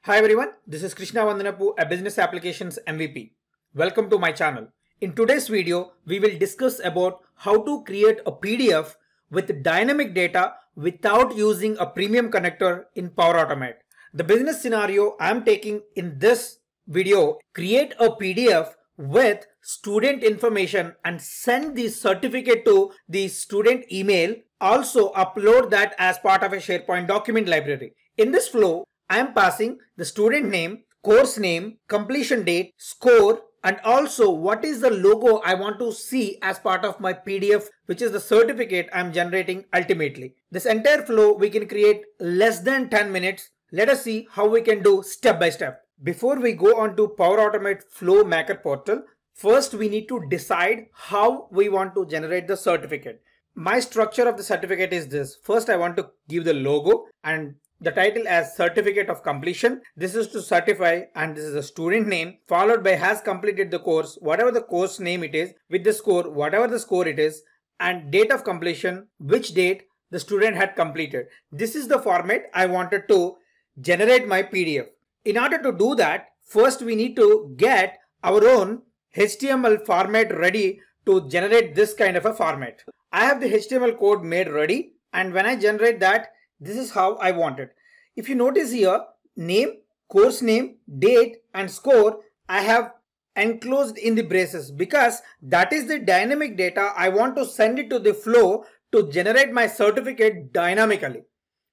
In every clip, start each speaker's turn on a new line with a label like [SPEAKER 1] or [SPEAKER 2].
[SPEAKER 1] Hi everyone, this is Krishna Vandanapu, a Business Applications MVP. Welcome to my channel. In today's video, we will discuss about how to create a PDF with dynamic data without using a premium connector in Power Automate. The business scenario I am taking in this video, create a PDF with student information and send the certificate to the student email. Also upload that as part of a SharePoint document library. In this flow, I am passing the student name, course name, completion date, score, and also what is the logo I want to see as part of my PDF, which is the certificate I am generating ultimately. This entire flow we can create less than 10 minutes. Let us see how we can do step by step. Before we go on to Power Automate Flow Maker portal, first we need to decide how we want to generate the certificate. My structure of the certificate is this. First, I want to give the logo and the title as certificate of completion. This is to certify, and this is the student name, followed by has completed the course, whatever the course name it is, with the score, whatever the score it is, and date of completion, which date the student had completed. This is the format I wanted to generate my PDF. In order to do that, first we need to get our own HTML format ready to generate this kind of a format. I have the HTML code made ready, and when I generate that, this is how I want it. If you notice here, name, course name, date, and score, I have enclosed in the braces because that is the dynamic data I want to send it to the flow to generate my certificate dynamically.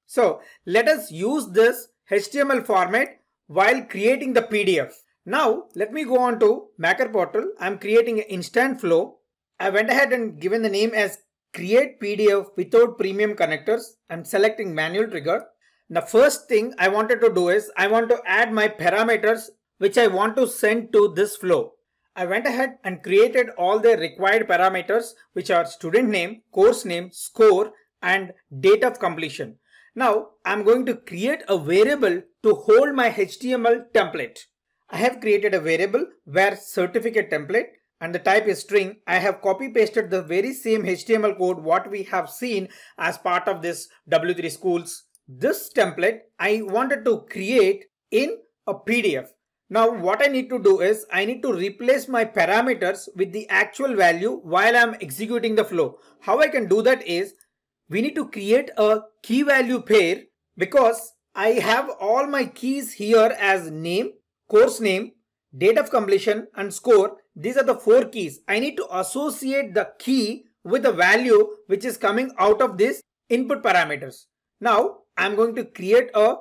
[SPEAKER 1] So let us use this HTML format while creating the PDF. Now let me go on to Maker portal. I'm creating an instant flow. I went ahead and given the name as create PDF without premium connectors. I'm selecting manual trigger. The first thing I wanted to do is I want to add my parameters which I want to send to this flow. I went ahead and created all the required parameters which are student name, course name, score, and date of completion. Now I'm going to create a variable to hold my HTML template. I have created a variable where certificate template and the type is string. I have copy pasted the very same HTML code what we have seen as part of this W3 schools. This template I wanted to create in a PDF. Now what I need to do is I need to replace my parameters with the actual value while I'm executing the flow. How I can do that is we need to create a key value pair because I have all my keys here as name, course name, date of completion, and score. These are the 4 keys. I need to associate the key with the value which is coming out of this input parameters. Now I'm going to create a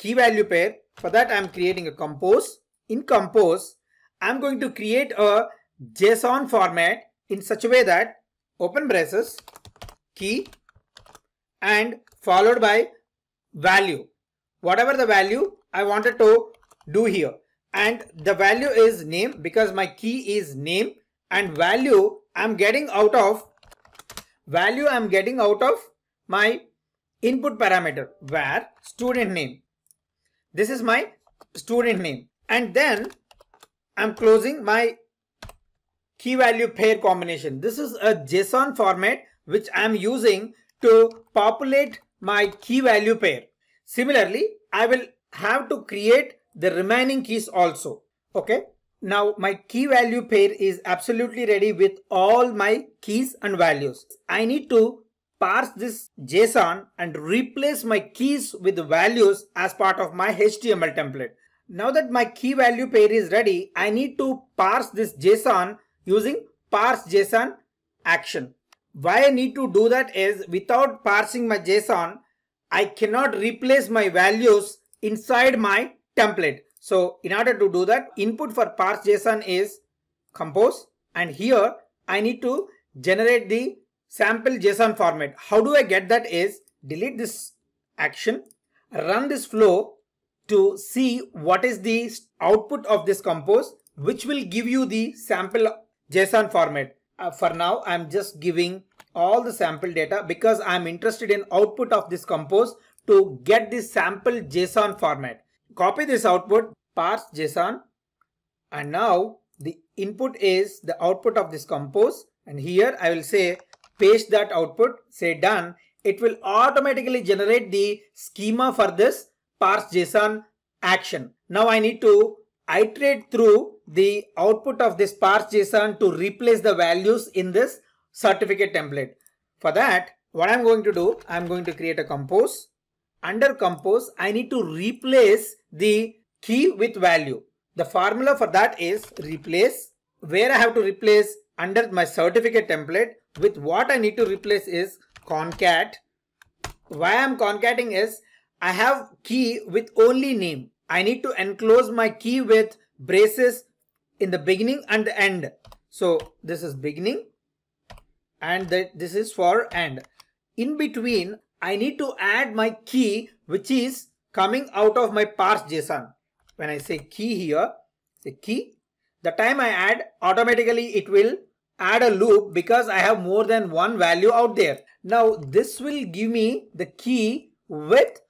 [SPEAKER 1] key value pair. For that I'm creating a compose. In compose I'm going to create a JSON format in such a way that open braces, key, and followed by value. Whatever the value I wanted to do here. And the value is name because my key is name, and value I'm getting out of my input parameter where student name. This is my student name, and then I'm closing my key value pair combination. This is a JSON format which I'm using to populate my key value pair. Similarly, I will have to create the remaining keys also. Okay, now my key value pair is absolutely ready with all my keys and values. I need to parse this JSON and replace my keys with the values as part of my HTML template. Now that my key value pair is ready, I need to parse this JSON using parse JSON action. Why I need to do that is without parsing my JSON, I cannot replace my values inside my template. So in order to do that, input for parse JSON is compose, and here I need to generate the sample JSON format. How do I get that is delete this action, run this flow to see what is the output of this compose, which will give you the sample JSON format. For now I'm just giving all the sample data because I'm interested in output of this compose to get this sample JSON format. Copy this output, parse JSON, and now the input is the output of this compose, and here I will say paste that output, say done. It will automatically generate the schema for this parse JSON action. Now I need to iterate through the output of this parse JSON to replace the values in this certificate template. For that, what I'm going to do, I'm going to create a compose. Under compose, I need to replace the key with value. The formula for that is replace, where I have to replace under my certificate template with what I need to replace is concat. Why I'm concating is I have key with only name. I need to enclose my key with braces in the beginning and the end. So this is beginning and this is for end. In between, I need to add my key which is coming out of my parse JSON. When I say key here, say key, the time I add, automatically it will add a loop because I have more than one value out there. Now this will give me the key with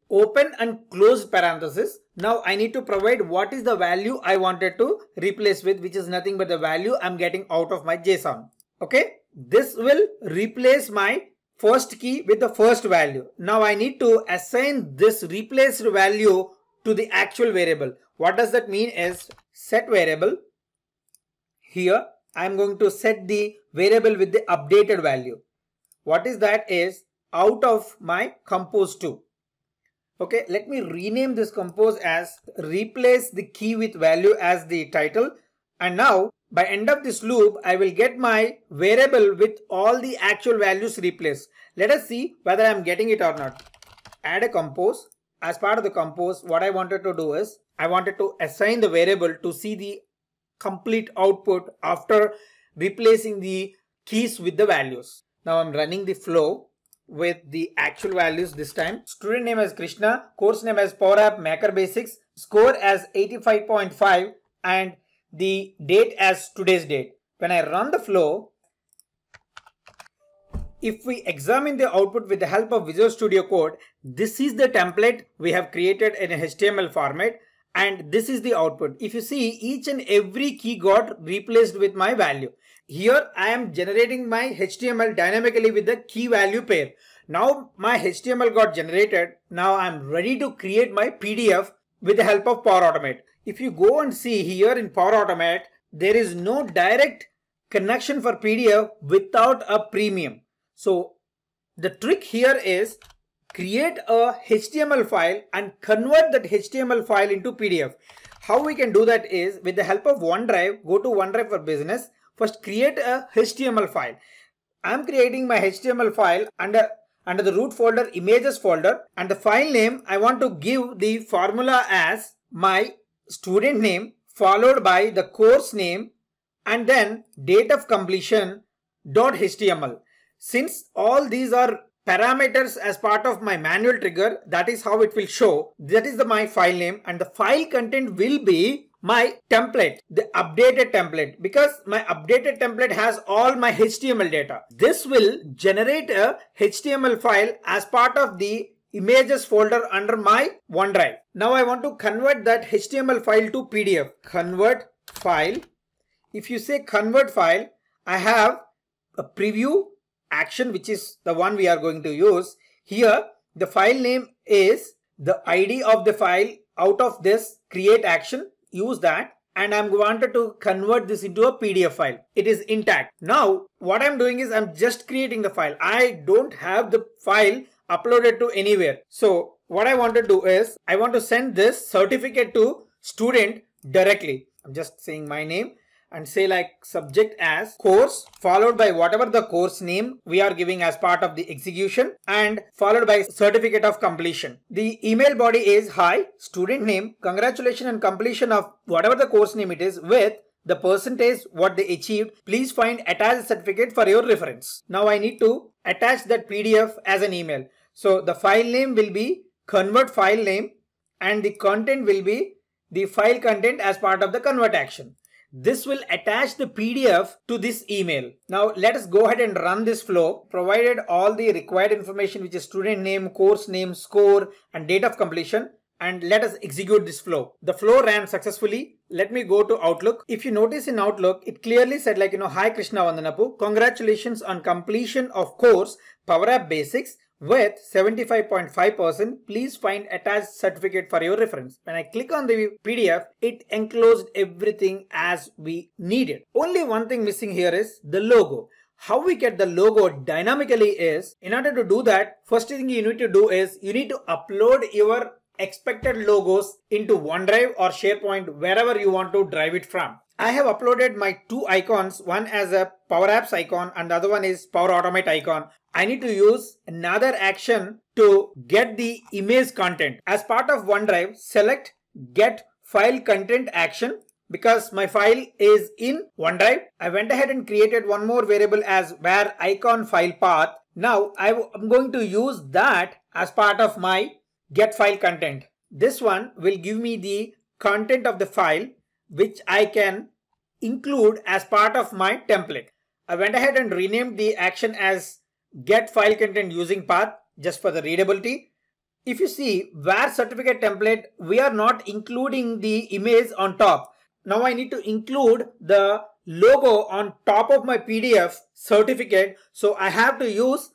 [SPEAKER 1] open and closed parenthesis. Now I need to provide what is the value I wanted to replace with, which is nothing but the value I'm getting out of my JSON. Okay, this will replace my first key with the first value. Now I need to assign this replaced value to the actual variable. What does that mean is set variable. Here I'm going to set the variable with the updated value. What is that is out of my compose 2. Okay, let me rename this compose as replace the key with value as the title. And now by end of this loop, I will get my variable with all the actual values replaced. Let us see whether I'm getting it or not. Add a compose. As part of the compose, what I wanted to do is I wanted to assign the variable to see the complete output after replacing the keys with the values. Now I'm running the flow with the actual values this time. Student name as Krishna, course name as Power App Maker Basics, score as 85.5 and the date as today's date. When I run the flow, if we examine the output with the help of Visual Studio Code, this is the template we have created in a HTML format and this is the output. If you see, each and every key got replaced with my value. Here I am generating my HTML dynamically with the key value pair. Now my HTML got generated. Now I'm ready to create my PDF with the help of Power Automate. If you go and see here in Power Automate, there is no direct connection for PDF without a premium. So the trick here is create a HTML file and convert that HTML file into PDF. How we can do that is with the help of OneDrive, go to OneDrive for Business. First create a HTML file. I'm creating my HTML file under the root folder, images folder, and the file name I want to give the formula as my student name followed by the course name and then date of completion .html. Since all these are parameters as part of my manual trigger, that is how it will show. That is my file name and the file content will be my template, the updated template, because my updated template has all my HTML data. This will generate a HTML file as part of the images folder under my OneDrive. Now I want to convert that HTML file to PDF. Convert file. If you say convert file, I have a preview action, which is the one we are going to use. Here the file name is the ID of the file out of this create action. Use that, and I'm wanted to convert this into a PDF file. It is intact. Now what I'm doing is I'm just creating the file. I don't have the file uploaded to anywhere. So what I want to do is I want to send this certificate to student directly. I'm just saying my name and say like subject as course followed by whatever the course name we are giving as part of the execution and followed by certificate of completion. The email body is hi, student name, congratulations on completion of whatever the course name it is with the percentage what they achieved. Please find attached certificate for your reference. Now I need to attach that PDF as an email. So the file name will be convert file name and the content will be the file content as part of the convert action. This will attach the PDF to this email. Now let us go ahead and run this flow. Provided all the required information, which is student name, course name, score and date of completion, and let us execute this flow. The flow ran successfully. Let me go to Outlook. If you notice in Outlook, it clearly said like, hi Krishna Vandanapu, congratulations on completion of course Power App Basics with 75.5%. Please find attached certificate for your reference. When I click on the PDF, it enclosed everything as we needed. Only one thing missing here is the logo. How we get the logo dynamically is, in order to do that, first thing you need to do is you need to upload your expected logos into OneDrive or SharePoint, wherever you want to drive it from. I have uploaded my two icons, one as a Power Apps icon and the other one is Power Automate icon. I need to use another action to get the image content. As part of OneDrive, select Get File Content action. Because my file is in OneDrive, I went ahead and created one more variable as where icon file path. Now I'm going to use that as part of my Get File Content. This one will give me the content of the file which I can include as part of my template. I went ahead and renamed the action as Get File Content using path just for the readability. If you see where certificate template, we are not including the image on top. Now I need to include the logo on top of my PDF certificate. So I have to use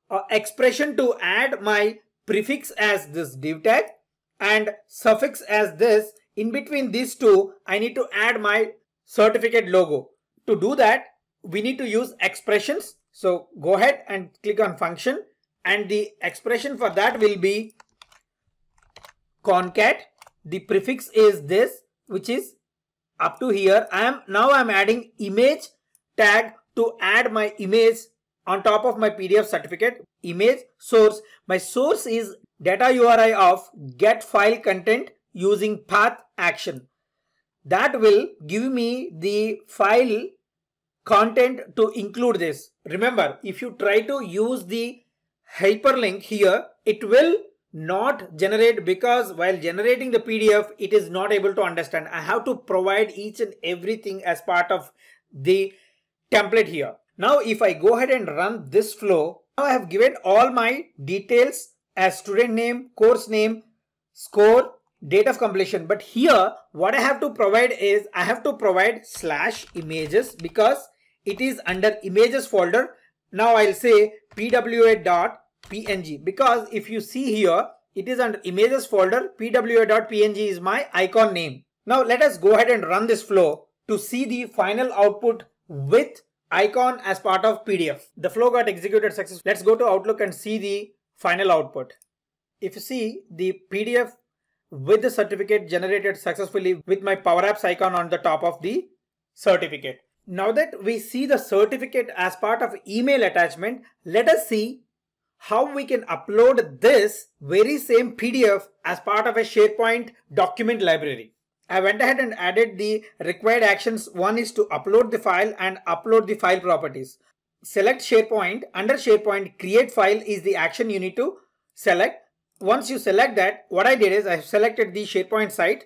[SPEAKER 1] an expression to add my prefix as this div tag and suffix as this. In between these two, I need to add my certificate logo. To do that, we need to use expressions. So go ahead and click on function, and the expression for that will be concat. The prefix is this, which is up to here. I'm adding image tag to add my image on top of my PDF certificate. Image source. My source is data URI of Get File Content using path action. That will give me the file content to include this. Remember, if you try to use the hyperlink here, it will not generate, because while generating the PDF, it is not able to understand. I have to provide each and everything as part of the template here. Now, if I go ahead and run this flow, now I have given all my details as student name, course name, score, date of completion. But here, what I have to provide is I have to provide /images because it is under images folder. Now I'll say pwa.png because if you see here, it is under images folder. pwa.png is my icon name. Now let us go ahead and run this flow to see the final output with icon as part of PDF. The flow got executed successfully. Let's go to Outlook and see the final output. If you see the PDF with the certificate generated successfully with my Power Apps icon on the top of the certificate. Now that we see the certificate as part of email attachment, let us see how we can upload this very same PDF as part of a SharePoint document library. I went ahead and added the required actions. One is to upload the file and upload the file properties. Select SharePoint. Under SharePoint, create file is the action you need to select. Once you select that, what I did is I selected the SharePoint site,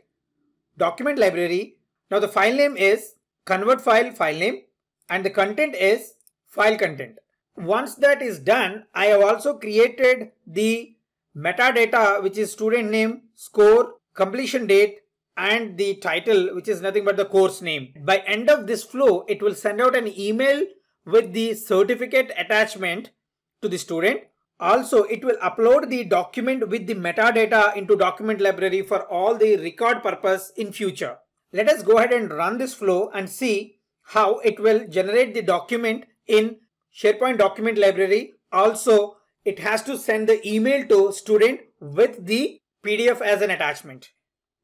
[SPEAKER 1] document library. Now the file name is convert file name and the content is file content. Once that is done, I have also created the metadata, which is student name, score, completion date, and the title, which is nothing but the course name. By end of this flow, it will send out an email with the certificate attachment to the student. Also, it will upload the document with the metadata into document library for all the record purpose in future. Let us go ahead and run this flow and see how it will generate the document in SharePoint document library. Also, it has to send the email to student with the PDF as an attachment.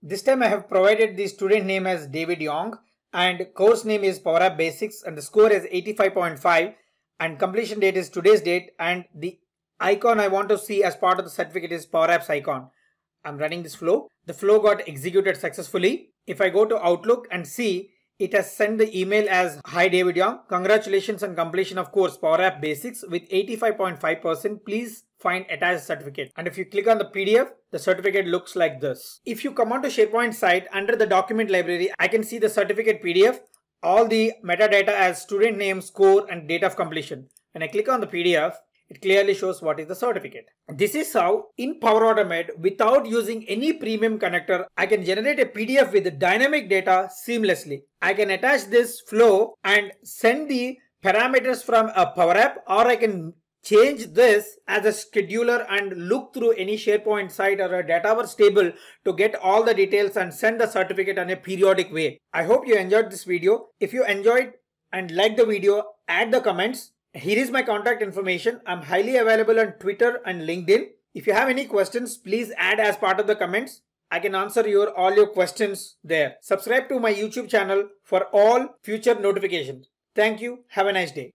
[SPEAKER 1] This time I have provided the student name as David Young and course name is Power App Basics and the score is 85.5 and completion date is today's date and the icon I want to see as part of the certificate is Power Apps icon. I'm running this flow. The flow got executed successfully. If I go to Outlook and see, it has sent the email as Hi David Young, congratulations on completion of course Power App Basics with 85.5%. Please find attached certificate. And if you click on the PDF, the certificate looks like this. If you come onto SharePoint site under the document library, I can see the certificate PDF, all the metadata as student name, score, and date of completion. When I click on the PDF, it clearly shows what is the certificate. This is how in Power Automate, without using any premium connector, I can generate a PDF with the dynamic data seamlessly. I can attach this flow and send the parameters from a Power App, or I can change this as a scheduler and look through any SharePoint site or a Dataverse table to get all the details and send the certificate in a periodic way. I hope you enjoyed this video. If you enjoyed and liked the video, add the comments. Here is my contact information. I'm highly available on Twitter and LinkedIn. If you have any questions, please add as part of the comments. I can answer all your questions there. Subscribe to my YouTube channel for all future notifications. Thank you. Have a nice day.